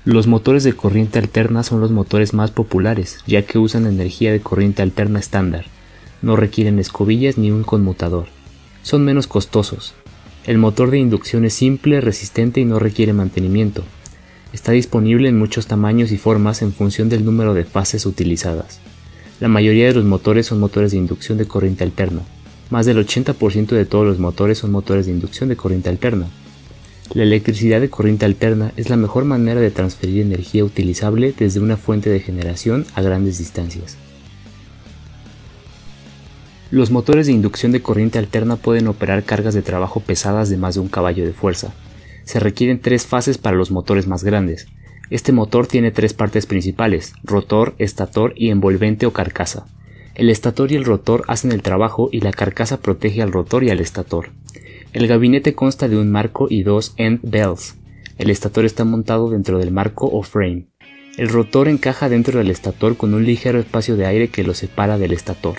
Los motores de corriente alterna son los motores más populares, ya que usan energía de corriente alterna estándar. No requieren escobillas ni un conmutador. Son menos costosos. El motor de inducción es simple, resistente y no requiere mantenimiento. Está disponible en muchos tamaños y formas en función del número de fases utilizadas. La mayoría de los motores son motores de inducción de corriente alterna. Más del 80% de todos los motores son motores de inducción de corriente alterna. La electricidad de corriente alterna es la mejor manera de transferir energía utilizable desde una fuente de generación a grandes distancias. Los motores de inducción de corriente alterna pueden operar cargas de trabajo pesadas de más de 1 caballo de fuerza. Se requieren 3 fases para los motores más grandes. Este motor tiene 3 partes principales: rotor, estator y envolvente o carcasa. El estator y el rotor hacen el trabajo y la carcasa protege al rotor y al estator. El gabinete consta de un marco y 2 end bells. El estator está montado dentro del marco o frame. El rotor encaja dentro del estator con un ligero espacio de aire que lo separa del estator.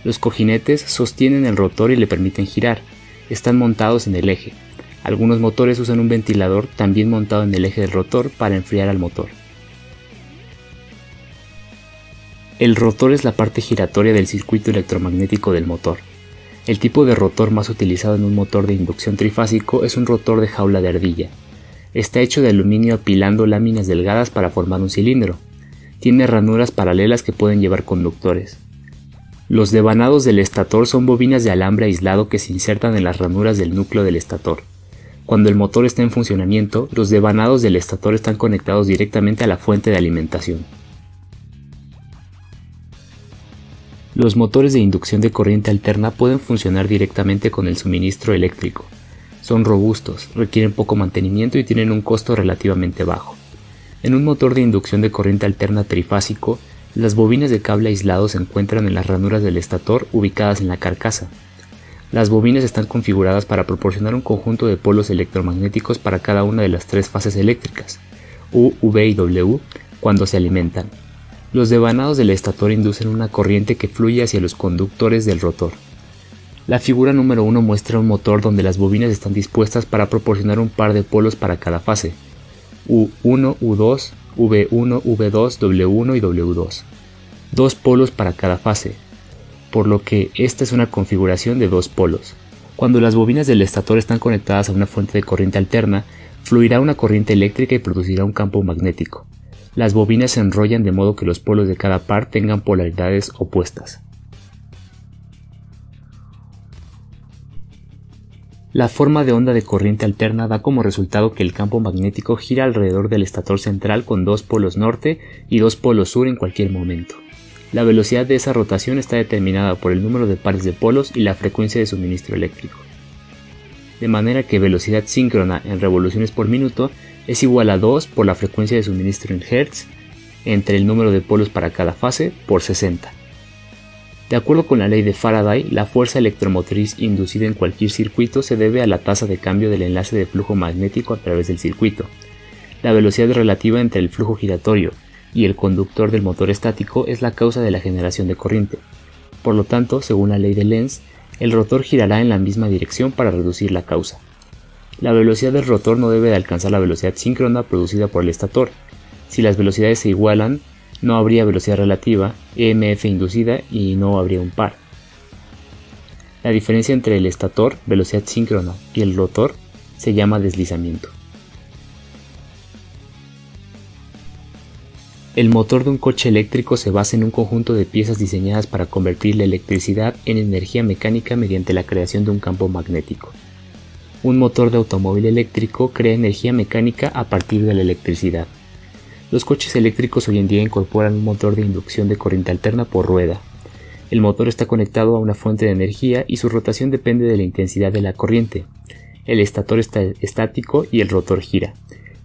Los cojinetes sostienen el rotor y le permiten girar. Están montados en el eje. Algunos motores usan un ventilador también montado en el eje del rotor para enfriar al motor. El rotor es la parte giratoria del circuito electromagnético del motor. El tipo de rotor más utilizado en un motor de inducción trifásico es un rotor de jaula de ardilla. Está hecho de aluminio apilando láminas delgadas para formar un cilindro. Tiene ranuras paralelas que pueden llevar conductores. Los devanados del estator son bobinas de alambre aislado que se insertan en las ranuras del núcleo del estator. Cuando el motor está en funcionamiento, los devanados del estator están conectados directamente a la fuente de alimentación. Los motores de inducción de corriente alterna pueden funcionar directamente con el suministro eléctrico. Son robustos, requieren poco mantenimiento y tienen un costo relativamente bajo. En un motor de inducción de corriente alterna trifásico, las bobinas de cable aislado se encuentran en las ranuras del estator ubicadas en la carcasa. Las bobinas están configuradas para proporcionar un conjunto de polos electromagnéticos para cada una de las 3 fases eléctricas, U, V y W, cuando se alimentan. Los devanados del estator inducen una corriente que fluye hacia los conductores del rotor. La figura número 1 muestra un motor donde las bobinas están dispuestas para proporcionar un par de polos para cada fase, U1, U2, V1, V2, W1 y W2. 2 polos para cada fase, por lo que esta es una configuración de 2 polos. Cuando las bobinas del estator están conectadas a una fuente de corriente alterna, fluirá una corriente eléctrica y producirá un campo magnético. Las bobinas se enrollan de modo que los polos de cada par tengan polaridades opuestas. La forma de onda de corriente alterna da como resultado que el campo magnético gira alrededor del estator central con 2 polos norte y 2 polos sur en cualquier momento. La velocidad de esa rotación está determinada por el número de pares de polos y la frecuencia de suministro eléctrico. De manera que velocidad síncrona en revoluciones por minuto es igual a 2 por la frecuencia de suministro en Hz entre el número de polos para cada fase por 60. De acuerdo con la ley de Faraday, la fuerza electromotriz inducida en cualquier circuito se debe a la tasa de cambio del enlace de flujo magnético a través del circuito. La velocidad relativa entre el flujo giratorio y el conductor del motor estático es la causa de la generación de corriente. Por lo tanto, según la ley de Lenz, el rotor girará en la misma dirección para reducir la causa. La velocidad del rotor no debe de alcanzar la velocidad síncrona producida por el estator. Si las velocidades se igualan, no habría velocidad relativa, EMF inducida y no habría un par. La diferencia entre el estator, velocidad síncrona, y el rotor se llama deslizamiento. El motor de un coche eléctrico se basa en un conjunto de piezas diseñadas para convertir la electricidad en energía mecánica mediante la creación de un campo magnético. Un motor de automóvil eléctrico crea energía mecánica a partir de la electricidad. Los coches eléctricos hoy en día incorporan un motor de inducción de corriente alterna por rueda. El motor está conectado a una fuente de energía y su rotación depende de la intensidad de la corriente. El estator está estático y el rotor gira.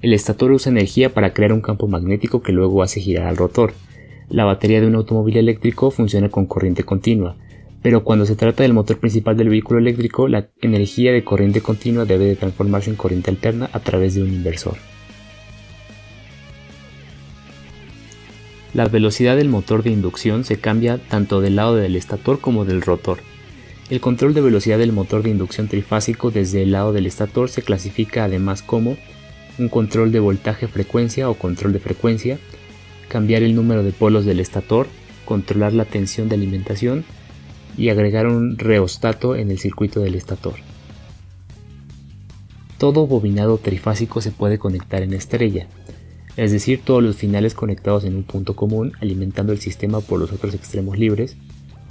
El estator usa energía para crear un campo magnético que luego hace girar al rotor. La batería de un automóvil eléctrico funciona con corriente continua, pero cuando se trata del motor principal del vehículo eléctrico, la energía de corriente continua debe de transformarse en corriente alterna a través de un inversor. La velocidad del motor de inducción se cambia tanto del lado del estator como del rotor. El control de velocidad del motor de inducción trifásico desde el lado del estator se clasifica además como un control de voltaje-frecuencia o control de frecuencia, cambiar el número de polos del estator, controlar la tensión de alimentación y agregar un reostato en el circuito del estator. Todo bobinado trifásico se puede conectar en estrella, es decir, todos los finales conectados en un punto común alimentando el sistema por los otros extremos libres,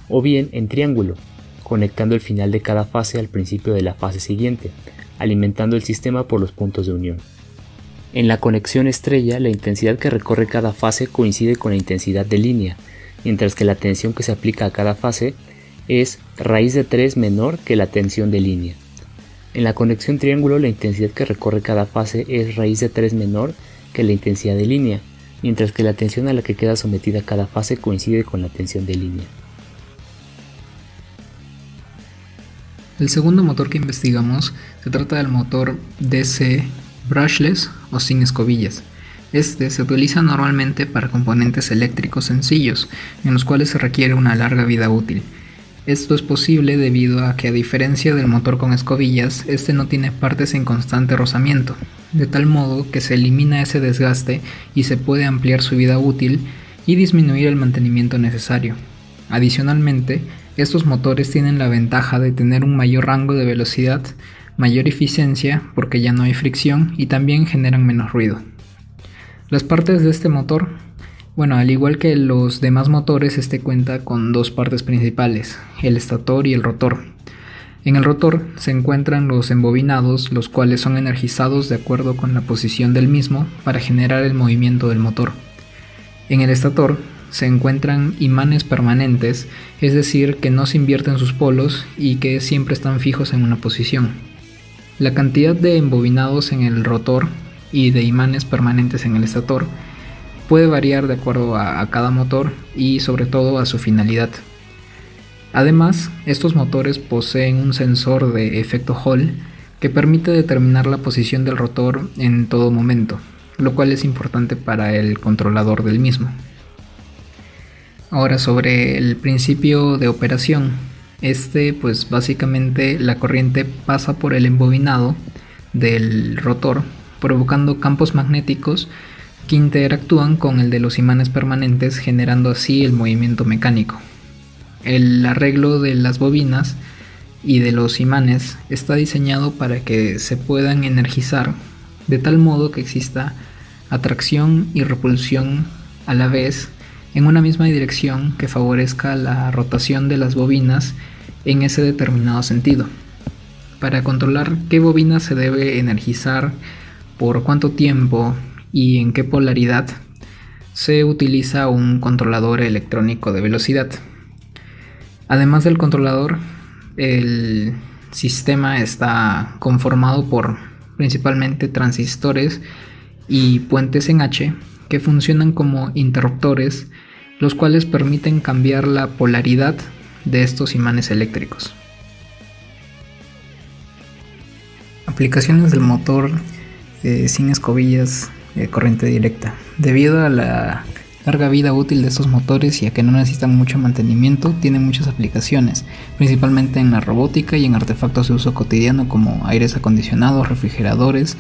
o bien en triángulo, conectando el final de cada fase al principio de la fase siguiente, alimentando el sistema por los puntos de unión. En la conexión estrella, la intensidad que recorre cada fase coincide con la intensidad de línea, mientras que la tensión que se aplica a cada fase es raíz de 3 menor que la tensión de línea. En la conexión triángulo, la intensidad que recorre cada fase es raíz de 3 menor que la intensidad de línea, mientras que la tensión a la que queda sometida cada fase coincide con la tensión de línea. El segundo motor que investigamos se trata del motor DC brushless o sin escobillas. Este se utiliza normalmente para componentes eléctricos sencillos, en los cuales se requiere una larga vida útil. Esto es posible debido a que, a diferencia del motor con escobillas, este no tiene partes en constante rozamiento, de tal modo que se elimina ese desgaste y se puede ampliar su vida útil y disminuir el mantenimiento necesario. Adicionalmente, estos motores tienen la ventaja de tener un mayor rango de velocidad, mayor eficiencia porque ya no hay fricción y también generan menos ruido. Las partes de este motor, al igual que los demás motores, este cuenta con dos partes principales, el estator y el rotor. En el rotor se encuentran los embobinados, los cuales son energizados de acuerdo con la posición del mismo para generar el movimiento del motor. En el estator se encuentran imanes permanentes, es decir, que no se invierten sus polos y que siempre están fijos en una posición. La cantidad de embobinados en el rotor y de imanes permanentes en el estator puede variar de acuerdo a cada motor y sobre todo a su finalidad. Además, estos motores poseen un sensor de efecto Hall que permite determinar la posición del rotor en todo momento, lo cual es importante para el controlador del mismo. Ahora, sobre el principio de operación, básicamente la corriente pasa por el embobinado del rotor, provocando campos magnéticos que interactúan con el de los imanes permanentes, generando así el movimiento mecánico. El arreglo de las bobinas y de los imanes está diseñado para que se puedan energizar de tal modo que exista atracción y repulsión a la vez en una misma dirección que favorezca la rotación de las bobinas en ese determinado sentido. Para controlar qué bobina se debe energizar, por cuánto tiempo y en qué polaridad, se utiliza un controlador electrónico de velocidad. Además del controlador, el sistema está conformado por principalmente transistores y puentes en H que funcionan como interruptores, los cuales permiten cambiar la polaridad de estos imanes eléctricos. Aplicaciones del motor sin escobillas de corriente directa. Debido a la larga vida útil de estos motores y a que no necesitan mucho mantenimiento, tienen muchas aplicaciones, principalmente en la robótica y en artefactos de uso cotidiano como aires acondicionados, refrigeradores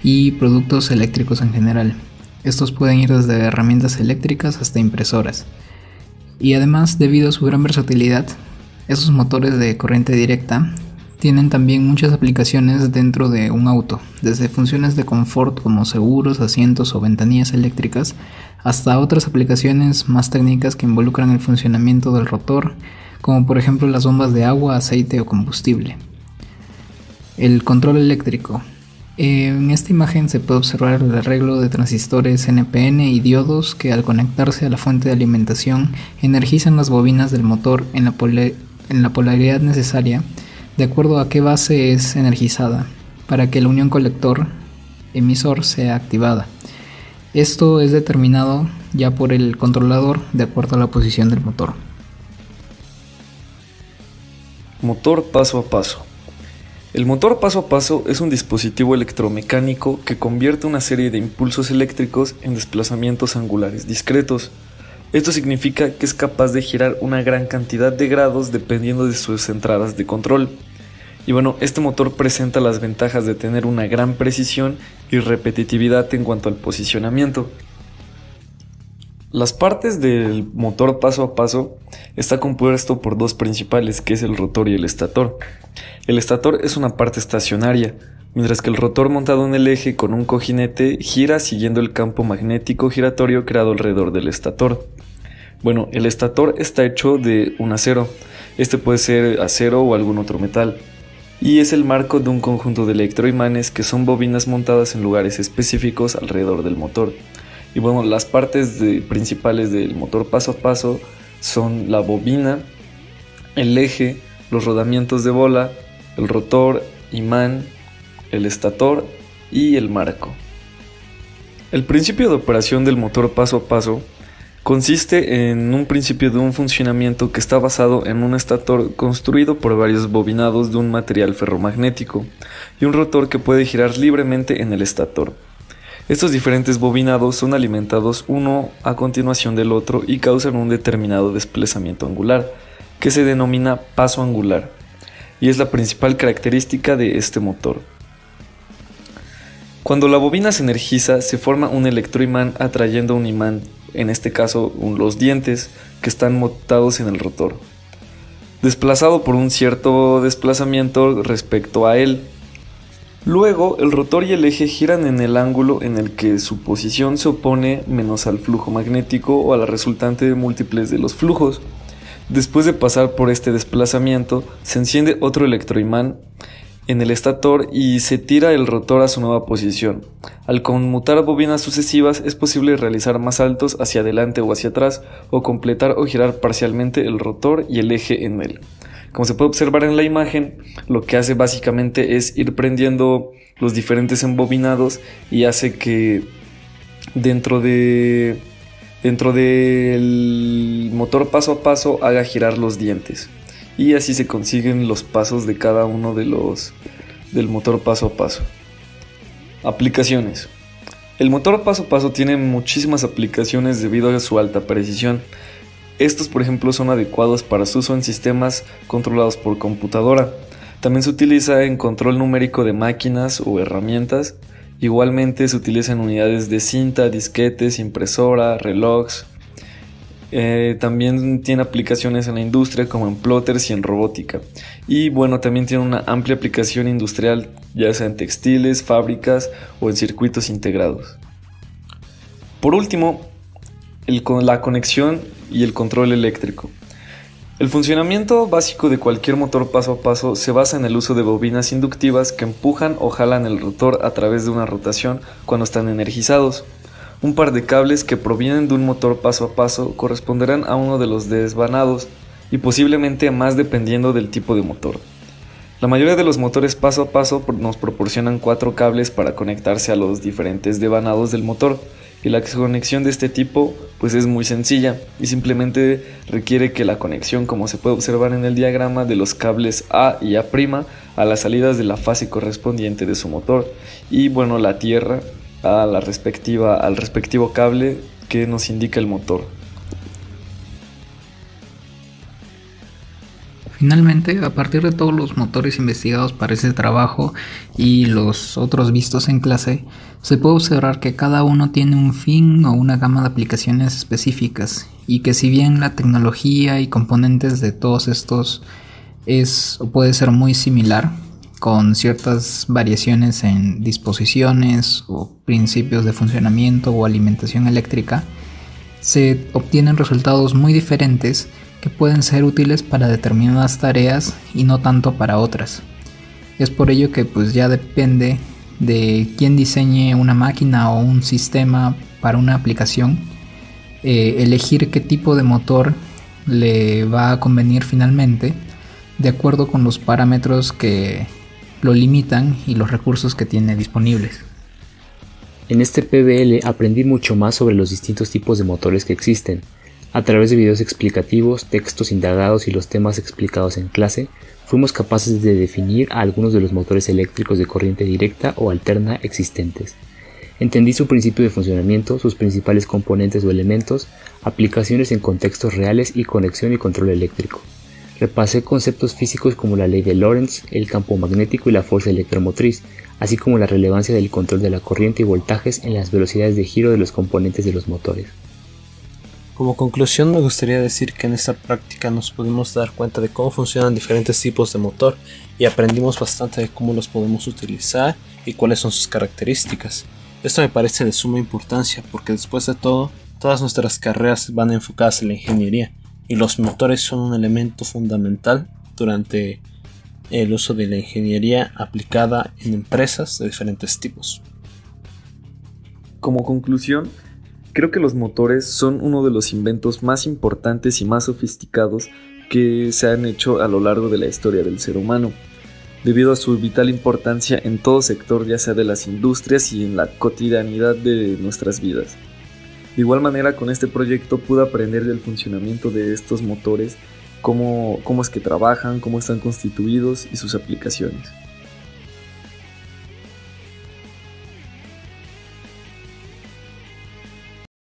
y productos eléctricos en general. Estos pueden ir desde herramientas eléctricas hasta impresoras. Y además, debido a su gran versatilidad, estos motores de corriente directa tienen también muchas aplicaciones dentro de un auto, desde funciones de confort como seguros, asientos o ventanillas eléctricas, hasta otras aplicaciones más técnicas que involucran el funcionamiento del rotor, como por ejemplo las bombas de agua, aceite o combustible. El control eléctrico. En esta imagen se puede observar el arreglo de transistores NPN y diodos que, al conectarse a la fuente de alimentación, energizan las bobinas del motor en la polaridad necesaria de acuerdo a qué base es energizada, para que la unión colector-emisor sea activada. Esto es determinado ya por el controlador de acuerdo a la posición del motor. Motor paso a paso. El motor paso a paso es un dispositivo electromecánico que convierte una serie de impulsos eléctricos en desplazamientos angulares discretos. Esto significa que es capaz de girar una gran cantidad de grados dependiendo de sus entradas de control. Y bueno, este motor presenta las ventajas de tener una gran precisión y repetitividad en cuanto al posicionamiento. Las partes del motor paso a paso está compuesto por dos principales, que es el rotor y el estator. El estator es una parte estacionaria, mientras que el rotor montado en el eje con un cojinete gira siguiendo el campo magnético giratorio creado alrededor del estator. Bueno, el estator está hecho de un acero, este puede ser acero o algún otro metal, y es el marco de un conjunto de electroimanes que son bobinas montadas en lugares específicos alrededor del motor. Y bueno, las partes principales del motor paso a paso son la bobina, el eje, los rodamientos de bola, el rotor, imán, el estator y el marco. El principio de operación del motor paso a paso consiste en un principio de un funcionamiento que está basado en un estator construido por varios bobinados de un material ferromagnético y un rotor que puede girar libremente en el estator. Estos diferentes bobinados son alimentados uno a continuación del otro y causan un determinado desplazamiento angular, que se denomina paso angular, y es la principal característica de este motor. Cuando la bobina se energiza, se forma un electroimán atrayendo un imán, en este caso los dientes, que están montados en el rotor, desplazado por un cierto desplazamiento respecto a él. Luego, el rotor y el eje giran en el ángulo en el que su posición se opone menos al flujo magnético o a la resultante de múltiples de los flujos. Después de pasar por este desplazamiento, se enciende otro electroimán en el estator y se tira el rotor a su nueva posición. Al conmutar bobinas sucesivas, es posible realizar más saltos hacia adelante o hacia atrás, o completar o girar parcialmente el rotor y el eje en él. Como se puede observar en la imagen, lo que hace básicamente es ir prendiendo los diferentes embobinados y hace que dentro del motor paso a paso haga girar los dientes. Y así se consiguen los pasos de cada uno del motor paso a paso. Aplicaciones. El motor paso a paso tiene muchísimas aplicaciones debido a su alta precisión. Estos, por ejemplo, son adecuados para su uso en sistemas controlados por computadora. También se utiliza en control numérico de máquinas o herramientas. Igualmente se utiliza en unidades de cinta, disquetes, impresora, relojes. También tiene aplicaciones en la industria como en plotters y en robótica. Y bueno, también tiene una amplia aplicación industrial, ya sea en textiles, fábricas o en circuitos integrados. Por último, la conexión y el control eléctrico. El funcionamiento básico de cualquier motor paso a paso se basa en el uso de bobinas inductivas que empujan o jalan el rotor a través de una rotación cuando están energizados. Un par de cables que provienen de un motor paso a paso corresponderán a uno de los desvanados y posiblemente a más dependiendo del tipo de motor. La mayoría de los motores paso a paso nos proporcionan 4 cables para conectarse a los diferentes devanados del motor, y la conexión de este tipo pues es muy sencilla y simplemente requiere que la conexión, como se puede observar en el diagrama, de los cables A y A' a las salidas de la fase correspondiente de su motor, y bueno, la tierra al respectivo cable que nos indica el motor. Finalmente, a partir de todos los motores investigados para ese trabajo y los otros vistos en clase, se puede observar que cada uno tiene un fin o una gama de aplicaciones específicas, y que si bien la tecnología y componentes de todos estos es o puede ser muy similar, con ciertas variaciones en disposiciones o principios de funcionamiento o alimentación eléctrica, se obtienen resultados muy diferentes que pueden ser útiles para determinadas tareas y no tanto para otras. Es por ello que pues ya depende de quién diseñe una máquina o un sistema para una aplicación, elegir qué tipo de motor le va a convenir finalmente, de acuerdo con los parámetros que lo limitan y los recursos que tiene disponibles. En este PBL aprendí mucho más sobre los distintos tipos de motores que existen. A través de videos explicativos, textos indagados y los temas explicados en clase, fuimos capaces de definir a algunos de los motores eléctricos de corriente directa o alterna existentes. Entendí su principio de funcionamiento, sus principales componentes o elementos, aplicaciones en contextos reales y conexión y control eléctrico. Repasé conceptos físicos como la ley de Lorentz, el campo magnético y la fuerza electromotriz, así como la relevancia del control de la corriente y voltajes en las velocidades de giro de los componentes de los motores. Como conclusión, me gustaría decir que en esta práctica nos pudimos dar cuenta de cómo funcionan diferentes tipos de motor y aprendimos bastante de cómo los podemos utilizar y cuáles son sus características. Esto me parece de suma importancia porque después de todo, todas nuestras carreras van enfocadas en la ingeniería y los motores son un elemento fundamental durante el uso de la ingeniería aplicada en empresas de diferentes tipos. Como conclusión, creo que los motores son uno de los inventos más importantes y más sofisticados que se han hecho a lo largo de la historia del ser humano, debido a su vital importancia en todo sector, ya sea de las industrias y en la cotidianidad de nuestras vidas. De igual manera, con este proyecto pude aprender del funcionamiento de estos motores, cómo es que trabajan, cómo están constituidos y sus aplicaciones.